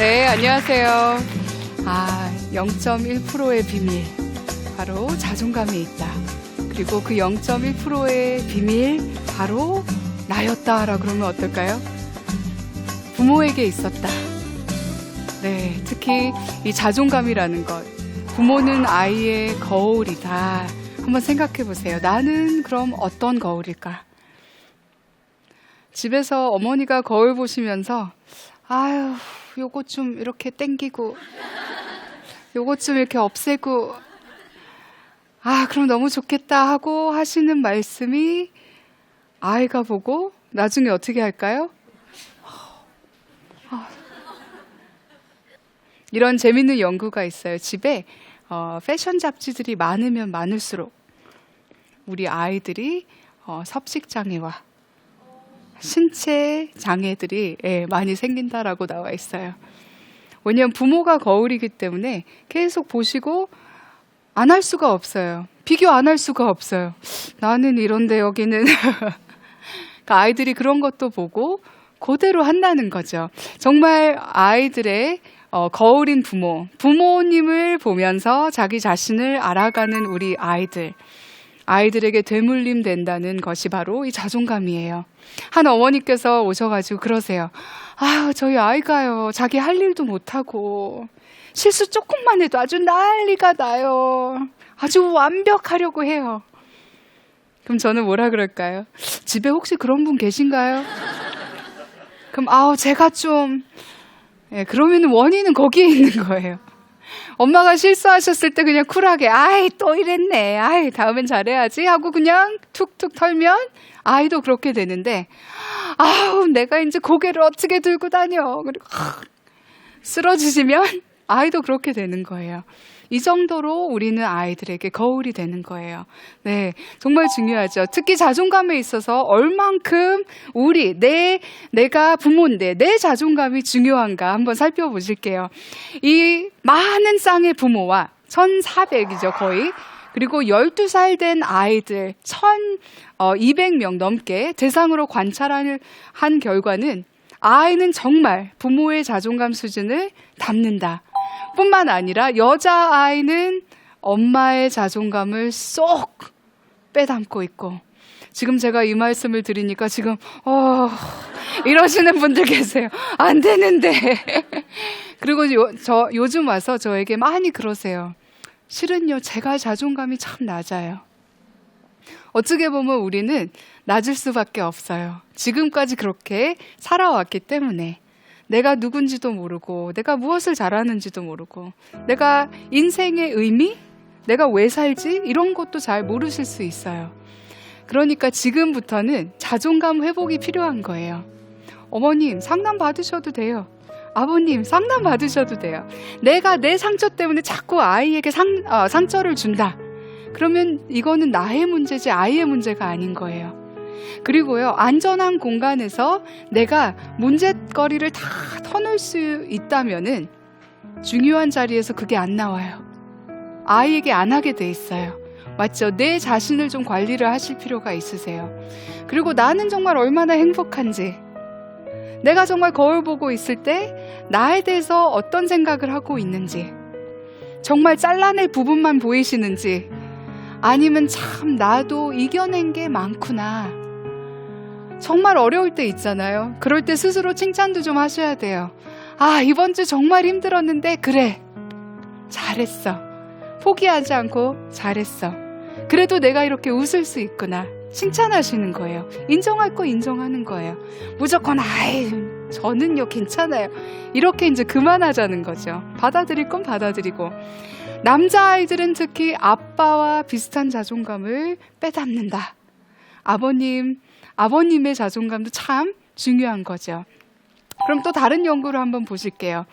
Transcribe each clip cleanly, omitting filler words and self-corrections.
네, 안녕하세요. 0.1%의 비밀. 바로 자존감에 있다. 그리고 그 0.1%의 비밀, 바로 나였다라 그러면 어떨까요? 부모에게 있었다. 네, 특히 이 자존감이라는 것. 부모는 아이의 거울이다. 한번 생각해 보세요. 나는 그럼 어떤 거울일까? 집에서 어머니가 거울 보시면서 아유, 요거 좀 이렇게 땡기고 요거 좀 이렇게 없애고 그럼 너무 좋겠다 하고 하시는 말씀이 아이가 보고 나중에 어떻게 할까요? 이런 재밌는 연구가 있어요. 집에 패션 잡지들이 많으면 많을수록 우리 아이들이 섭식장애와 신체 장애들이 많이 생긴다라고 나와 있어요. 왜냐하면 부모가 거울이기 때문에 계속 보시고 안 할 수가 없어요. 비교 안 할 수가 없어요. 나는 이런데 여기는 그러니까 아이들이 그런 것도 보고 그대로 한다는 거죠. 정말 아이들의 거울인 부모님을 보면서 자기 자신을 알아가는 우리 아이들에게 되물림 된다는 것이 바로 이 자존감이에요. 한 어머니께서 오셔가지고 그러세요. 저희 아이가요, 자기 할 일도 못하고 실수 조금만 해도 아주 난리가 나요. 아주 완벽하려고 해요. 그럼 저는 뭐라 그럴까요? 집에 혹시 그런 분 계신가요? 그럼 제가 좀 그러면 원인은 거기에 있는 거예요. 엄마가 실수하셨을 때 그냥 쿨하게 또 이랬네. 다음엔 잘해야지 하고 그냥 툭툭 털면 아이도 그렇게 되는데 내가 이제 고개를 어떻게 들고 다녀. 그리고 쓰러지시면 아이도 그렇게 되는 거예요. 이 정도로 우리는 아이들에게 거울이 되는 거예요. 네, 정말 중요하죠. 특히 자존감에 있어서 얼만큼 내가 부모인데 내 자존감이 중요한가 한번 살펴보실게요. 이 많은 쌍의 부모와 1,400이죠, 거의. 그리고 12살 된 아이들 1,200명 넘게 대상으로 관찰한 결과는 아이는 정말 부모의 자존감 수준을 닮는다. 뿐만 아니라 여자아이는 엄마의 자존감을 쏙 빼닮고 있고, 지금 제가 이 말씀을 드리니까 지금 이러시는 분들 계세요. 안 되는데. 그리고 요즘 와서 저에게 많이 그러세요. 실은요, 제가 자존감이 참 낮아요. 어떻게 보면 우리는 낮을 수밖에 없어요. 지금까지 그렇게 살아왔기 때문에. 내가 누군지도 모르고, 내가 무엇을 잘하는지도 모르고, 내가 인생의 의미? 내가 왜 살지? 이런 것도 잘 모르실 수 있어요. 그러니까 지금부터는 자존감 회복이 필요한 거예요. 어머님, 상담 받으셔도 돼요. 아버님, 상담 받으셔도 돼요. 내가 내 상처 때문에 자꾸 아이에게 상처를 준다. 그러면 이거는 나의 문제지 아이의 문제가 아닌 거예요. 그리고요, 안전한 공간에서 내가 문제거리를 다 터놓을 수 있다면은 중요한 자리에서 그게 안 나와요. 아이에게 안 하게 돼 있어요. 맞죠? 내 자신을 좀 관리를 하실 필요가 있으세요. 그리고 나는 정말 얼마나 행복한지, 내가 정말 거울 보고 있을 때 나에 대해서 어떤 생각을 하고 있는지, 정말 잘라낼 부분만 보이시는지, 아니면 참 나도 이겨낸 게 많구나. 정말 어려울 때 있잖아요. 그럴 때 스스로 칭찬도 좀 하셔야 돼요. 이번 주 정말 힘들었는데 그래, 잘했어. 포기하지 않고 잘했어. 그래도 내가 이렇게 웃을 수 있구나. 칭찬하시는 거예요. 인정할 거 인정하는 거예요. 무조건 저는요 괜찮아요. 이렇게 이제 그만하자는 거죠. 받아들일 건 받아들이고. 남자아이들은 특히 아빠와 비슷한 자존감을 빼닮는다. 아버님의 자존감도 참 중요한 거죠. 그럼 또 다른 연구를 한번 보실게요.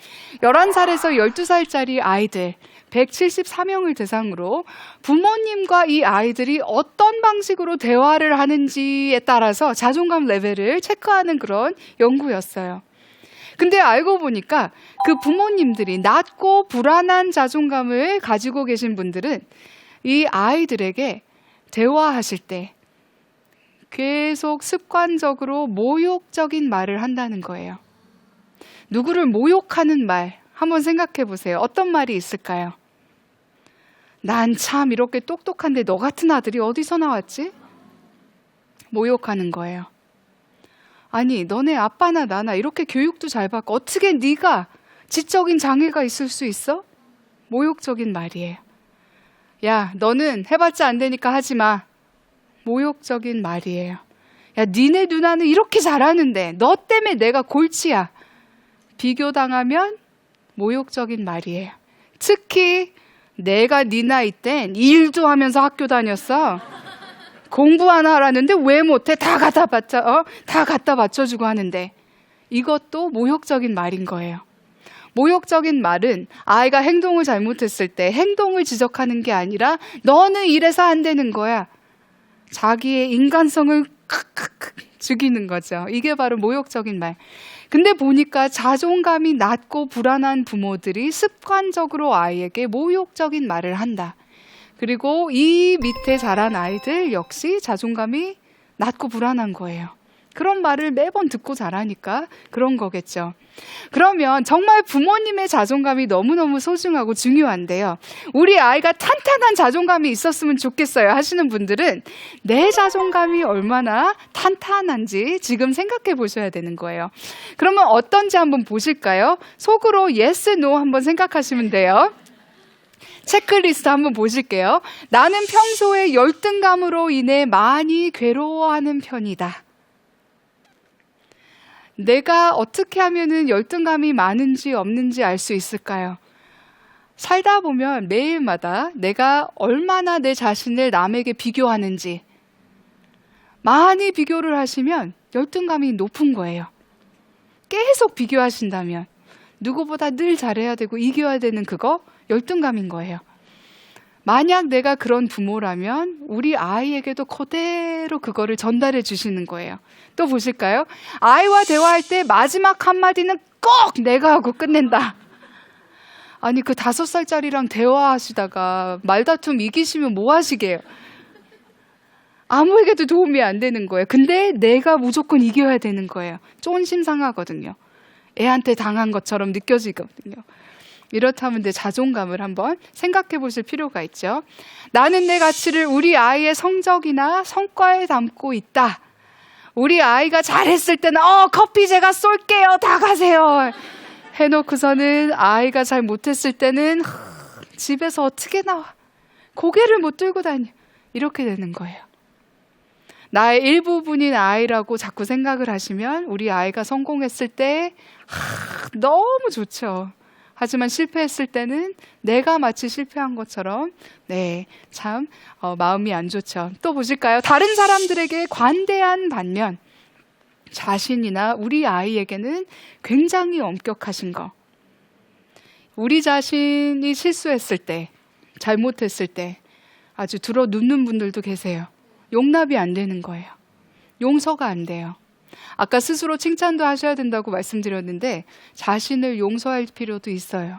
11살에서 12살짜리 아이들 174명을 대상으로 부모님과 이 아이들이 어떤 방식으로 대화를 하는지에 따라서 자존감 레벨을 체크하는 그런 연구였어요. 근데 알고 보니까 그 부모님들이 낮고 불안한 자존감을 가지고 계신 분들은 이 아이들에게 대화하실 때 계속 습관적으로 모욕적인 말을 한다는 거예요. 누구를 모욕하는 말 한번 생각해 보세요. 어떤 말이 있을까요? 난 참 이렇게 똑똑한데 너 같은 아들이 어디서 나왔지? 모욕하는 거예요. 아니, 너네 아빠나 나나 이렇게 교육도 잘 받고 어떻게 네가 지적인 장애가 있을 수 있어? 모욕적인 말이에요. 야, 너는 해봤자 안 되니까 하지 마. 모욕적인 말이에요. 야, 니네 누나는 이렇게 잘하는데 너 때문에 내가 골치야. 비교당하면 모욕적인 말이에요. 특히 내가 네 나이 땐 일도 하면서 학교 다녔어. 공부 하나 하라는데 왜 못해? 다 갖다 받쳐주고 하는데. 이것도 모욕적인 말인 거예요. 모욕적인 말은 아이가 행동을 잘못했을 때 행동을 지적하는 게 아니라 너는 이래서 안 되는 거야. 자기의 인간성을 죽이는 거죠. 이게 바로 모욕적인 말. 근데 보니까 자존감이 낮고 불안한 부모들이 습관적으로 아이에게 모욕적인 말을 한다. 그리고 이 밑에 자란 아이들 역시 자존감이 낮고 불안한 거예요. 그런 말을 매번 듣고 자라니까 그런 거겠죠. 그러면 정말 부모님의 자존감이 너무너무 소중하고 중요한데요. 우리 아이가 탄탄한 자존감이 있었으면 좋겠어요 하시는 분들은 내 자존감이 얼마나 탄탄한지 지금 생각해 보셔야 되는 거예요. 그러면 어떤지 한번 보실까요? 속으로 yes, no 한번 생각하시면 돼요. 체크리스트 한번 보실게요. 나는 평소에 열등감으로 인해 많이 괴로워하는 편이다. 내가 어떻게 하면은 열등감이 많은지 없는지 알 수 있을까요? 살다 보면 매일마다 내가 얼마나 내 자신을 남에게 비교하는지 많이 비교를 하시면 열등감이 높은 거예요. 계속 비교하신다면 누구보다 늘 잘해야 되고 이겨야 되는 그거 열등감인 거예요. 만약 내가 그런 부모라면 우리 아이에게도 그대로 그거를 전달해 주시는 거예요. 또 보실까요? 아이와 대화할 때 마지막 한마디는 꼭 내가 하고 끝낸다. 아니, 그 5살짜리랑 대화하시다가 말다툼 이기시면 뭐 하시게요? 아무에게도 도움이 안 되는 거예요. 근데 내가 무조건 이겨야 되는 거예요. 쫀심 상하거든요. 애한테 당한 것처럼 느껴지거든요. 이렇다면 내 자존감을 한번 생각해 보실 필요가 있죠. 나는 내 가치를 우리 아이의 성적이나 성과에 담고 있다. 우리 아이가 잘했을 때는 커피 제가 쏠게요. 다 가세요. 해놓고서는 아이가 잘 못했을 때는 집에서 어떻게 나와. 고개를 못 들고 다녀. 이렇게 되는 거예요. 나의 일부분인 아이라고 자꾸 생각을 하시면 우리 아이가 성공했을 때 너무 좋죠. 하지만 실패했을 때는 내가 마치 실패한 것처럼 참 마음이 안 좋죠. 또 보실까요? 다른 사람들에게 관대한 반면 자신이나 우리 아이에게는 굉장히 엄격하신 거. 우리 자신이 실수했을 때, 잘못했을 때 아주 들어 눕는 분들도 계세요. 용납이 안 되는 거예요. 용서가 안 돼요. 아까 스스로 칭찬도 하셔야 된다고 말씀드렸는데 자신을 용서할 필요도 있어요.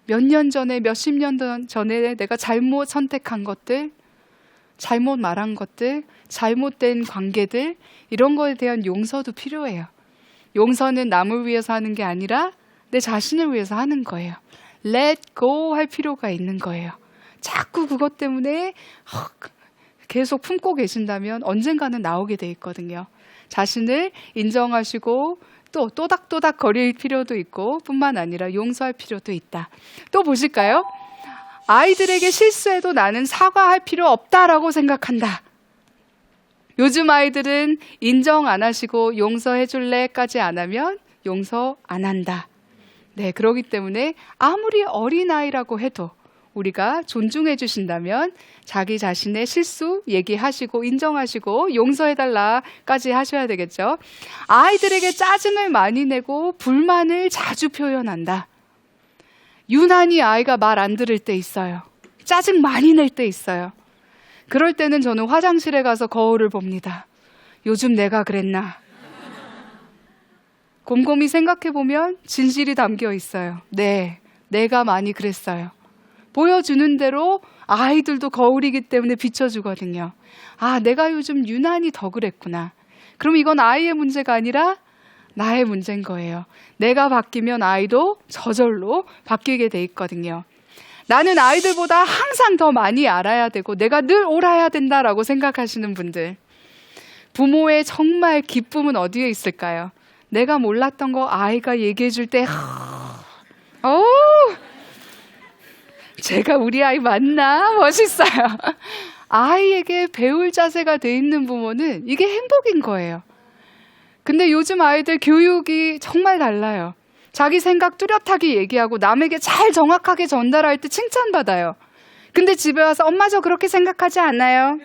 몇 년 전에, 몇십 년 전에 내가 잘못 선택한 것들, 잘못 말한 것들, 잘못된 관계들, 이런 거에 대한 용서도 필요해요. 용서는 남을 위해서 하는 게 아니라 내 자신을 위해서 하는 거예요. Let go 할 필요가 있는 거예요. 자꾸 그것 때문에 계속 품고 계신다면 언젠가는 나오게 돼 있거든요. 자신을 인정하시고 또 또닥또닥 거릴 필요도 있고 뿐만 아니라 용서할 필요도 있다. 또 보실까요? 아이들에게 실수해도 나는 사과할 필요 없다라고 생각한다. 요즘 아이들은 인정 안 하시고 용서해 줄래까지 안 하면 용서 안 한다. 그렇기 때문에 아무리 어린아이라고 해도 우리가 존중해 주신다면 자기 자신의 실수 얘기하시고 인정하시고 용서해달라까지 하셔야 되겠죠. 아이들에게 짜증을 많이 내고 불만을 자주 표현한다. 유난히 아이가 말 안 들을 때 있어요. 짜증 많이 낼 때 있어요. 그럴 때는 저는 화장실에 가서 거울을 봅니다. 요즘 내가 그랬나? 곰곰이 생각해보면 진실이 담겨 있어요. 내가 많이 그랬어요. 보여주는 대로 아이들도 거울이기 때문에 비춰주거든요. 내가 요즘 유난히 더 그랬구나. 그럼 이건 아이의 문제가 아니라 나의 문제인 거예요. 내가 바뀌면 아이도 저절로 바뀌게 돼 있거든요. 나는 아이들보다 항상 더 많이 알아야 되고 내가 늘 옳아야 된다라고 생각하시는 분들, 부모의 정말 기쁨은 어디에 있을까요? 내가 몰랐던 거 아이가 얘기해 줄 때 제가 우리 아이 맞나? 멋있어요. 아이에게 배울 자세가 돼 있는 부모는 이게 행복인 거예요. 근데 요즘 아이들 교육이 정말 달라요. 자기 생각 뚜렷하게 얘기하고 남에게 잘 정확하게 전달할 때 칭찬받아요. 근데 집에 와서 엄마 저 그렇게 생각하지 않아요.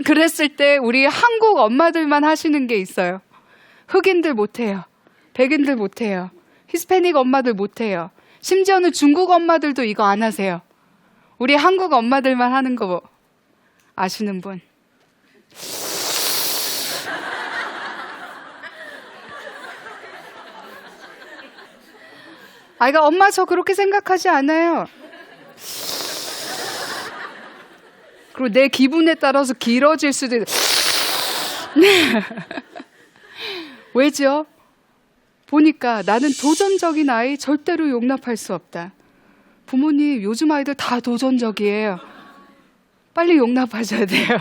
그랬을 때 우리 한국 엄마들만 하시는 게 있어요. 흑인들 못해요. 백인들 못해요. 히스패닉 엄마들 못해요. 심지어는 중국 엄마들도 이거 안 하세요. 우리 한국 엄마들만 하는 거 아시는 분? 아이가 엄마 저 그렇게 생각하지 않아요. 그리고 내 기분에 따라서 길어질 수도 있어요. 왜죠? 보니까 나는 도전적인 아이 절대로 용납할 수 없다. 부모님, 요즘 아이들 다 도전적이에요. 빨리 용납하셔야 돼요.